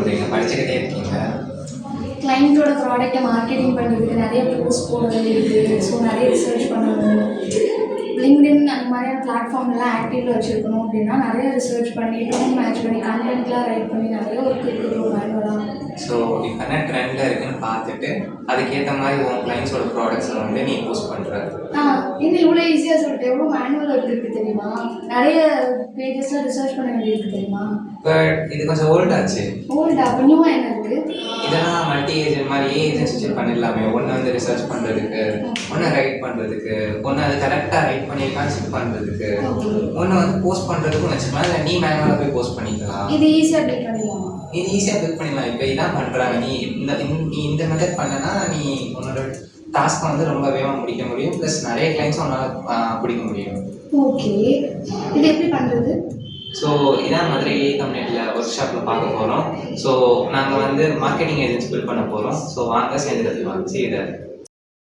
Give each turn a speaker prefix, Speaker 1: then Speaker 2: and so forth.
Speaker 1: போகிறீங்க, படிச்சுக்கிட்டே இருக்கீங்க.
Speaker 2: கிளைண்ட்டோட ப்ராடக்ட்டை மார்க்கெட்டிங் பண்ணுறதுக்கு நிறைய போஸ்ட் போட வேண்டியது. ஸோ நிறைய ரிசர்ச் பண்ணணும். லிங்க்டின் அந்த மாதிரியான பிளாட்ஃபார்ம்லாம் ஆக்டிவில் வச்சுருக்கணும் அப்படின்னா நிறைய ரிசர்ச் பண்ணி டோன் மேட்ச் பண்ணி கண்டென்ட்லாம் ரைட் பண்ணி நிறைய ஒர்க் இருக்குது மேனுவலாக.
Speaker 1: ஸோ இப்போ என்ன ட்ரெண்டில் இருக்குன்னு பார்த்துட்டு அதுக்கேற்ற மாதிரி உன் கிளைண்ட்ஸோட ப்ராடக்ட்ஸை வந்து நீ போஸ்ட் பண்ணுற.
Speaker 2: இன்னும் இவ்வளோ ஈஸியாக சொல்லிட்டு எவ்வளோ மேனுவல் ஒர்க் இருக்குது தெரியுமா? நிறைய பேஜஸ்லாம் ரிசர்ச் பண்ண வேண்டியிருக்கு தெரியுமா?
Speaker 1: பட் இது கொஞ்சம் ஓல்டாச்சு.
Speaker 2: ஓல்டா? அப்போ நியூவாக என்ன இருக்குது?
Speaker 1: இதெல்லாம் மல்டி ஏஜென்ட் மாதிரி ஏஜென்ட்ஸ் வச்சு பண்ணிடலாமே. ஒன்று வந்து ரிசர்ச் பண்ணுறதுக்கு, ஒன்று ரைட் பண்ணுறதுக்கு, ஒன்று அது கரெக்டாக ரைட் பண்ணியிருக்கான்னு செக் பண்ணுறதுக்கு, ஒன்று வந்து போஸ்ட் பண்ணுறதுக்கும் வச்சுக்கலாம். இல்லை நீ மேனுவலாக போய் போஸ்ட் பண்ணிக்கலாம்.
Speaker 2: இது ஈஸியாக பில்ட் பண்ணிடலாமா?
Speaker 1: இது ஈஸியாக பில்ட் பண்ணிடலாம். இப்போ இதான் பண்ணுறாங்க. நீ இந்த மெத்தட் பண்ணனா நீ உன்னோட டாஸ்க்கை வந்து ரொம்ப வேகமாக முடிக்க முடியும். ப்ளஸ் நிறைய கிளைண்ட்ஸும் உன்னால் பிடிக்க முடியும்.
Speaker 2: ஓகே, இது எப்படி பண்ணுறது?
Speaker 1: ஸோ இதான் மதுரை கம்யூனிட்டியில் ஒர்க் ஷாப்பில் பார்க்க போகிறோம். ஸோ நாங்கள் வந்து மார்க்கெட்டிங் ஏஜென்சி பில்ட் பண்ண போகிறோம். ஸோ வாங்க சேர்ந்து கற்றுக்கலாம். சரி.